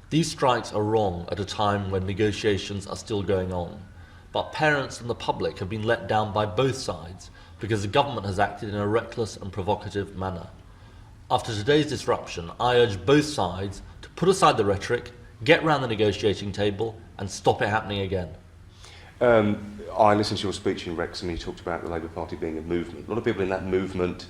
These strikes are wrong at a time when negotiations are still going on. But parents and the public have been let down by both sides because the government has acted in a reckless and provocative manner. After today's disruption, I urge both sides to put aside the rhetoric, get round the negotiating table and stop it happening again. I listened to your speech in Wrexham and you talked about the Labour Party being a movement. A lot of people in that movement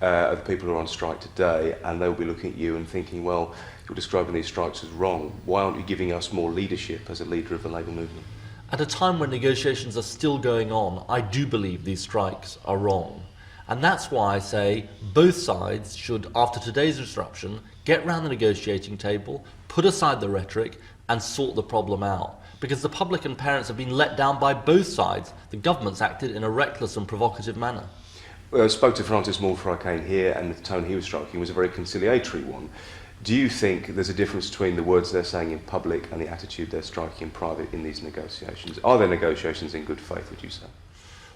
are the people who are on strike today, and they'll be looking at you and thinking, well, you're describing these strikes as wrong. Why aren't you giving us more leadership as a leader of the Labour movement? At a time when negotiations are still going on, I do believe these strikes are wrong. And that's why I say both sides should, after today's disruption, get round the negotiating table, put aside the rhetoric and sort the problem out. Because the public and parents have been let down by both sides. The government's acted in a reckless and provocative manner. I spoke to Francis Moore before I came here, and the tone he was striking was a very conciliatory one. Do you think there's a difference between the words they're saying in public and the attitude they're striking in private in these negotiations? Are there negotiations in good faith, would you say?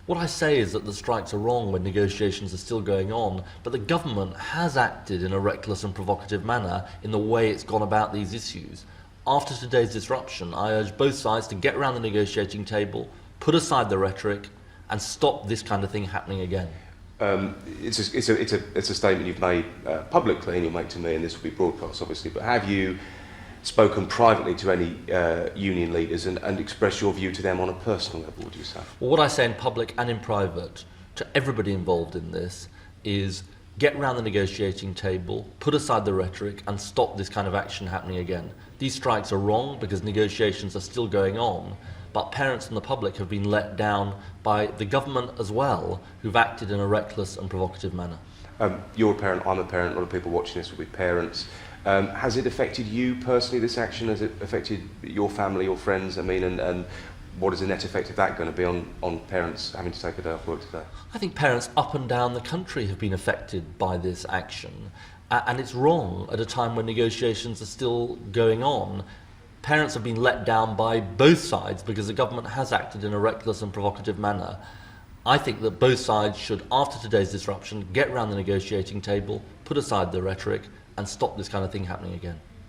What I say is that the strikes are wrong when negotiations are still going on, but the government has acted in a reckless and provocative manner in the way it's gone about these issues. After today's disruption, I urge both sides to get around the negotiating table, put aside the rhetoric, and stop this kind of thing happening again. It's a statement you've made publicly, and you'll make to me, and this will be broadcast, obviously, but have you spoken privately to any union leaders and expressed your view to them on a personal level, would you say? Well, what I say in public and in private to everybody involved in this is get around the negotiating table, put aside the rhetoric and stop this kind of action happening again. These strikes are wrong because negotiations are still going on, but parents and the public have been let down by the government as well, who've acted in a reckless and provocative manner. You're a parent, I'm a parent, a lot of people watching this will be parents. Has it affected you personally, this action? Has it affected your family, your friends? I mean, and what is the net effect of that going to be on parents having to take a day off work today? I think parents up and down the country have been affected by this action, and it's wrong at a time when negotiations are still going on. Parents have been let down by both sides because the government has acted in a reckless and provocative manner. I think that both sides should, after today's disruption, get round the negotiating table, put aside the rhetoric, and stop this kind of thing happening again.